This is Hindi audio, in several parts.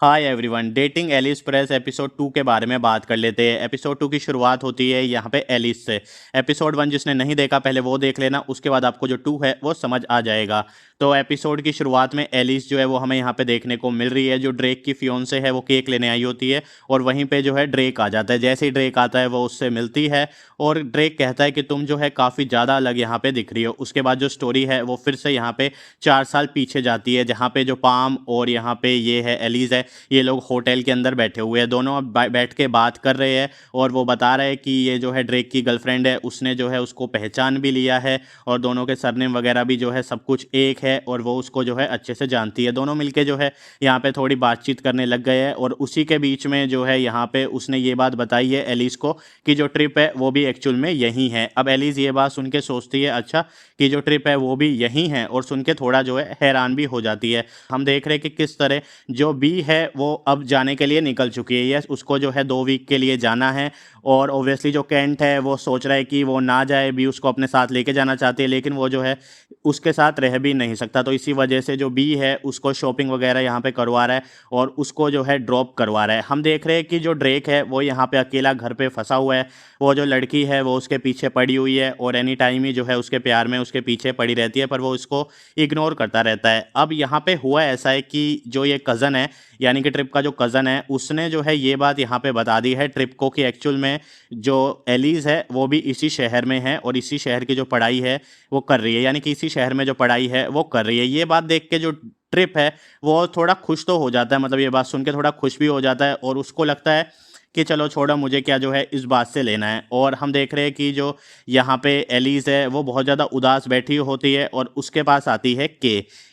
हाय everyone, dating Alice press episode 2 के बारे में बात कर लेते हैं। एपिसोड 2 की शुरुआत होती है यहाँ पे एलिस से। एपिसोड 1 जिसने नहीं देखा पहले वो देख लेना, उसके बाद आपको जो 2 है वो समझ आ जाएगा। तो एपिसोड की शुरुआत में एलिस जो है वो हमें यहाँ पे देखने को मिल रही है। जो ड्रेक की फियोंसे है वो केक लेने आई होती है और वहीं पे जो है ड्रेक आ जाता है। जैसे ही ड्रेक आता है वो उससे मिलती है और ड्रेक कहता है कि तुम जो है काफ़ी ज़्यादा अलग यहाँ पे दिख रही हो। उसके बाद जो स्टोरी है वो फिर से यहाँ पे 4 साल पीछे जाती है, जहाँ पे जो पाम और यहाँ पे ये है एलिस है, ये लोग होटल के अंदर बैठे हुए हैं। दोनों अब बैठ के बात कर रहे हैं और वो बता रहे हैं कि ये जो है ड्रेक की गर्लफ्रेंड है, उसने जो है उसको पहचान भी लिया है और दोनों के सरनेम वगैरह भी जो है सब कुछ एक है और वो उसको जो है अच्छे से जानती है। दोनों मिलके जो है यहाँ पे थोड़ी बातचीत करने लग गए हैं और उसी के बीच में जो है यहाँ पे उसने ये बात बताई है एलिस को कि जो ट्रिप है वो भी एक्चुअल में यही है। अब एलिस ये बात सुन के सोचती है अच्छा कि जो ट्रिप है वो भी यही है, और सुन के थोड़ा जो है हैरान भी हो जाती है। हम देख रहे हैं कि किस तरह जो बी है वो अब जाने के लिए निकल चुकी है। यस, उसको जो है 2 वीक के लिए जाना है और ओब्वियसली जो कैंट है वो सोच रहा है कि वो ना जाए, बी उसको अपने साथ लेके जाना चाहती है, लेकिन वो जो है उसके साथ रह भी नहीं सकता। तो इसी वजह से जो बी है उसको शॉपिंग वगैरह यहाँ पे करवा रहा है और उसको जो है ड्रॉप करवा रहा है। हम देख रहे हैं कि जो ड्रेक है वो यहाँ पे अकेला घर पे फंसा हुआ है। वो जो लड़की है वो उसके पीछे पड़ी हुई है और एनी टाइम ही जो है उसके प्यार में उसके पीछे पड़ी रहती है, पर वो इसको इग्नोर करता रहता है। अब यहाँ पे हुआ ऐसा है कि जो ये कज़न है, यानी कि ट्रिप का जो कज़न है, उसने जो है ये बात यहाँ पे बता दी है ट्रिप को कि एक्चुअल में जो एलिस है वो भी इसी शहर में है और इसी शहर की जो पढ़ाई है वो कर रही है, यानी कि इसी शहर में जो पढ़ाई है वो कर रही है। ये बात देख के जो ट्रिप है वो थोड़ा खुश तो हो जाता है, मतलब ये बात सुन के थोड़ा खुश भी हो जाता है और उसको लगता है कि चलो छोड़ो, मुझे क्या जो है इस बात से लेना है। और हम देख रहे हैं कि जो यहाँ पे एलिस है वो बहुत ज़्यादा उदास बैठी होती है और उसके पास आती है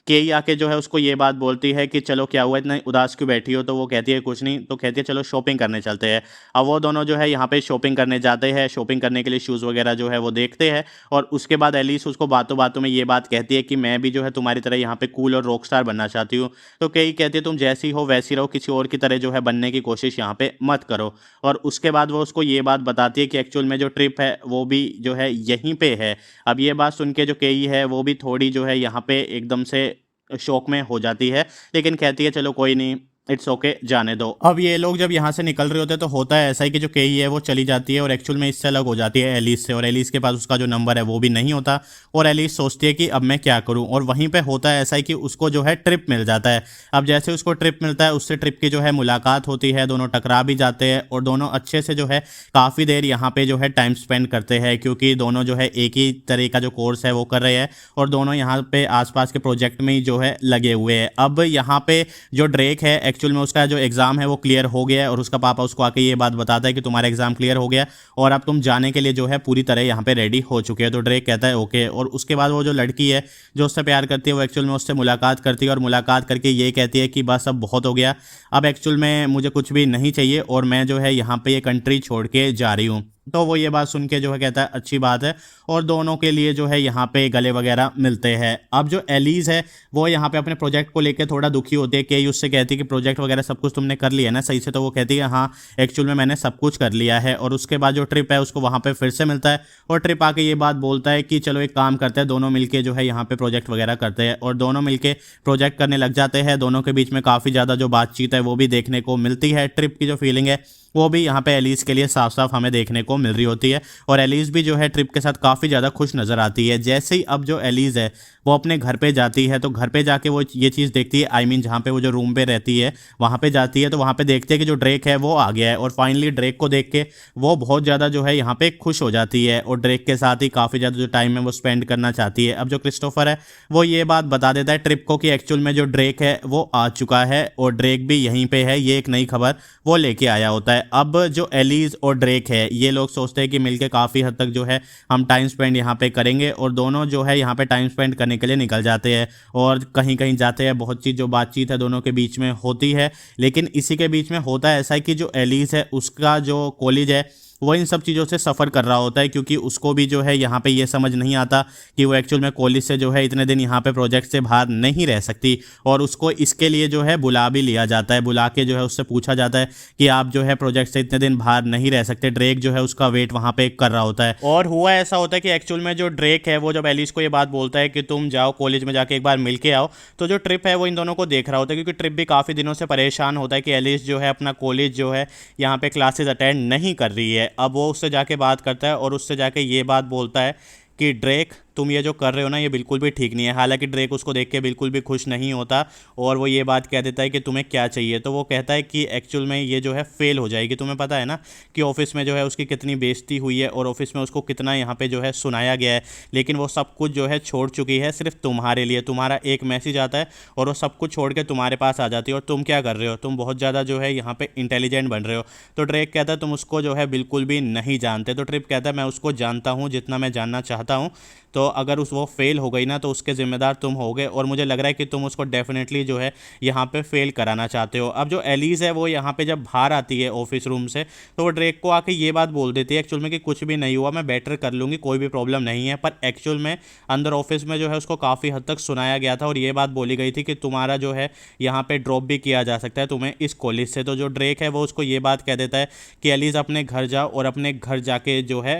के ही आके जो है उसको ये बात बोलती है कि चलो क्या हुआ, इतना उदास क्यों बैठी हो। तो वो कहती है कुछ नहीं, तो कहती है चलो शॉपिंग करने चलते हैं। अब वो दोनों जो है यहाँ पे शॉपिंग करने जाते हैं। शॉपिंग करने के लिए शूज़ वगैरह जो है वो देखते हैं और उसके बाद एलिस उसको बातों बातों में ये बात कहती है कि मैं भी जो है तुम्हारी तरह यहाँ पे कूल और रॉक स्टार बनना चाहती हूँ। तो कई कहती है तुम जैसी हो वैसी रहो, किसी और की तरह जो है बनने की कोशिश यहाँ पे मत करो। और उसके बाद वो उसको ये बात बताती है कि एक्चुअल में जो ट्रिप है वो भी जो है यहीं पे है। अब ये बात सुन के जो केई है वो भी थोड़ी जो है यहाँ पे एकदम से शौक में हो जाती है, लेकिन कहती है चलो कोई नहीं, इट्स ओके, जाने दो। अब ये लोग जब यहाँ से निकल रहे होते हैं तो होता है ऐसा ही कि जो केई है वो चली जाती है और एक्चुअल में इससे अलग हो जाती है एलिस से, और एलिस के पास उसका जो नंबर है वो भी नहीं होता और एलिस सोचती है कि अब मैं क्या करूँ। और वहीं पे होता है ऐसा ही कि उसको जो है ट्रिप मिल जाता है। अब जैसे उसको ट्रिप मिलता है उससे ट्रिप की जो है मुलाकात होती है, दोनों टकरा भी जाते हैं और दोनों अच्छे से जो है काफ़ी देर यहाँ पे जो है टाइम स्पेंड करते हैं, क्योंकि दोनों जो है एक ही तरह का जो कोर्स है वो कर रहे हैं और दोनों यहाँ पे आसपास के प्रोजेक्ट में ही जो है लगे हुए हैं। अब यहाँ पे जो ड्रेक है एक्चुअल में उसका जो एग्ज़ाम है वो क्लियर हो गया है और उसका पापा उसको आके ये बात बताता है कि तुम्हारा एग्ज़ाम क्लियर हो गया और अब तुम जाने के लिए जो है पूरी तरह यहाँ पे रेडी हो चुके हैं। तो ड्रेक कहता है ओके, और उसके बाद वो जो लड़की है जो उससे प्यार करती है वो एक्चुअल में उससे मुलाकात करती है और मुलाकात करके ये कहती है कि बस अब बहुत हो गया, अब एक्चुअल में मुझे कुछ भी नहीं चाहिए और मैं जो है यहाँ पे ये कंट्री छोड़ के जा रही हूँ। तो वो ये बात सुन के जो है कहता है अच्छी बात है और दोनों के लिए जो है यहाँ पे गले वगैरह मिलते हैं। अब जो एलिस है वो यहाँ पे अपने प्रोजेक्ट को लेकर थोड़ा दुखी होती है कि उससे कहती है कि प्रोजेक्ट वगैरह सब कुछ तुमने कर लिया ना सही से। तो वो कहती है हाँ एक्चुअल में मैंने सब कुछ कर लिया है। और उसके बाद जो ट्रिप है उसको वहाँ पे फिर से मिलता है और ट्रिप आके ये बात बोलता है कि चलो एक काम करते हैं, दोनों मिलके जो है यहाँ पे प्रोजेक्ट वगैरह करते हैं और दोनों मिलके प्रोजेक्ट करने लग जाते हैं। दोनों के बीच में काफ़ी ज़्यादा जो बातचीत है वो भी देखने को मिलती है। ट्रिप की जो फीलिंग है वो भी यहाँ पे एलिस के लिए साफ साफ हमें देखने को मिल रही होती है और एलिस भी जो है ट्रिप के साथ काफ़ी ज़्यादा खुश नज़र आती है। जैसे ही अब जो एलिस है वो अपने घर पे जाती है तो घर पे जाके वो ये चीज़ देखती है, आई मीन जहाँ पे वो जो रूम पे रहती है वहाँ पे जाती है तो वहाँ पे देखते हैं कि जो ड्रेक है वो आ गया है और फाइनली ड्रेक को देख के वो बहुत ज़्यादा जो है यहाँ पे खुश हो जाती है और ड्रेक के साथ ही काफ़ी ज़्यादा जो टाइम है वो स्पेंड करना चाहती है। अब जो क्रिस्टोफर है वो ये बात बता देता है ट्रिप को कि एक्चुअल में जो ड्रेक है वो आ चुका है और ड्रेक भी यहीं पे है, ये एक नई खबर वो लेके आया होता है। अब जो एलिस और ड्रेक है ये लोग सोचते हैं कि मिलके काफ़ी हद तक जो है हम टाइम स्पेंड यहाँ पे करेंगे और दोनों जो है यहाँ पे टाइम स्पेंड करने के लिए निकल जाते हैं और कहीं कहीं जाते हैं। बहुत चीज़ जो बातचीत है दोनों के बीच में होती है, लेकिन इसी के बीच में होता है ऐसा है कि जो एलिस है उसका जो कॉलेज है वो इन सब चीज़ों से सफ़र कर रहा होता है, क्योंकि उसको भी जो है यहाँ पे ये समझ नहीं आता कि वो एक्चुअल में कॉलेज से जो है इतने दिन यहाँ पे प्रोजेक्ट से बाहर नहीं रह सकती, और उसको इसके लिए जो है बुला भी लिया जाता है। बुला के जो है उससे पूछा जाता है कि आप जो है प्रोजेक्ट से इतने दिन बाहर नहीं रह सकते। ड्रेक जो है उसका वेट वहाँ पे कर रहा होता है, और हुआ ऐसा होता है कि एक्चुअल में जो ड्रेक है वो जब एलिस को ये बात बोलता है कि तुम जाओ कॉलेज में जाके एक बार मिल के आओ, तो जो ट्रिप है वो इन दोनों को देख रहा होता है, क्योंकि ट्रिप भी काफ़ी दिनों से परेशान होता है कि एलिस जो है अपना कॉलेज जो है यहाँ पे क्लासेस अटेंड नहीं कर रही है। अब वो उससे जाके बात करता है और उससे जाके ये बात बोलता है कि ड्रेक, तुम ये जो कर रहे हो ना ये बिल्कुल भी ठीक नहीं है। हालांकि ड्रेक उसको देख के बिल्कुल भी खुश नहीं होता, और वो ये बात कह देता है कि तुम्हें क्या चाहिए। तो वो कहता है कि एक्चुअल में ये जो है फेल हो जाएगी। तुम्हें पता है ना कि ऑफिस में जो है उसकी कितनी बेइज्जती हुई है, और ऑफिस में उसको कितना यहाँ पे जो है सुनाया गया है, लेकिन वो सब कुछ जो है छोड़ चुकी है सिर्फ तुम्हारे लिए। तुम्हारा एक मैसेज आता है और वो सब कुछ छोड़ के तुम्हारे पास आ जाती है, और तुम क्या कर रहे हो, तुम बहुत ज़्यादा जो है यहाँ पे इंटेलिजेंट बन रहे हो। तो ड्रेक कहता है तुम उसको जो है बिल्कुल भी नहीं जानते। तो ट्रिप कहता है मैं उसको जानता हूँ जितना मैं जानना चाहता हूँ, तो अगर वो फेल हो गई ना तो उसके ज़िम्मेदार तुम होगे, और मुझे लग रहा है कि तुम उसको डेफिनेटली जो है यहाँ पे फेल कराना चाहते हो। अब जो एलिस है वो यहाँ पे जब बाहर आती है ऑफिस रूम से, तो वो ड्रेक को आके ये बात बोल देती है एक्चुअल में कि कुछ भी नहीं हुआ, मैं बेटर कर लूँगी, कोई भी प्रॉब्लम नहीं है। पर एक्चुअल में अंदर ऑफिस में जो है उसको काफ़ी हद तक सुनाया गया था, और ये बात बोली गई थी कि तुम्हारा जो है यहाँ पे ड्रॉप भी किया जा सकता है तुम्हें इस कॉलेज से। तो जो ड्रेक है वो उसको ये बात कह देता है कि एलिस अपने घर जाओ, और अपने घर जाके जो है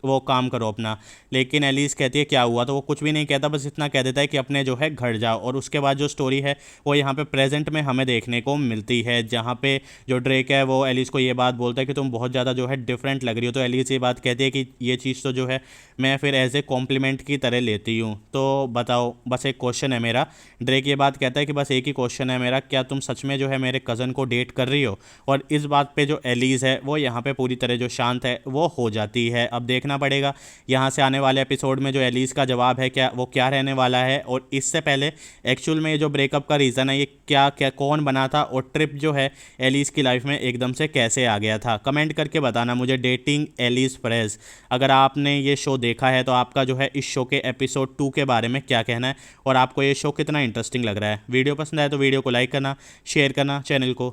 वो काम करो अपना। लेकिन एलिस कहती है क्या हुआ, तो वो कुछ भी नहीं कहता, बस इतना कह देता है कि अपने जो है घर जाओ। और उसके बाद जो स्टोरी है वो यहाँ पे प्रेजेंट में हमें देखने को मिलती है, जहाँ पे जो ड्रेक है वो एलिस को ये बात बोलता है कि तुम बहुत ज़्यादा जो है डिफरेंट लग रही हो। तो एलिस ये बात कहती है कि ये चीज़ तो जो है मैं फिर एज ए कॉम्प्लीमेंट की तरह लेती हूँ। तो बताओ, बस एक क्वेश्चन है मेरा। ड्रेक ये बात कहता है कि बस एक ही क्वेश्चन है मेरा, क्या तुम सच में जो है मेरे कज़न को डेट कर रही हो। और इस बात पे जो एलिस है वो यहाँ पे पूरी तरह जो शांत है वो हो जाती है। अब देखना पड़ेगा यहाँ से आने वाले एपिसोड में जो एलिस का जवाब है क्या वो क्या रहने वाला है, और इससे पहले एक्चुअल में ये जो ब्रेकअप का रीज़न है ये क्या क्या कौन बना था, और ट्रिप जो है एलिस की लाइफ में एकदम से कैसे आ गया था। कमेंट करके बताना मुझे, डेटिंग एलिस प्रेस। अगर आपने ये शो देखा है तो आपका जो है इस शो के एपिसोड 2 के बारे में क्या कहना है, और आपको ये शो कितना इंटरेस्टिंग लग रहा है। वीडियो पसंद आए तो वीडियो को लाइक करना, शेयर करना चैनल को।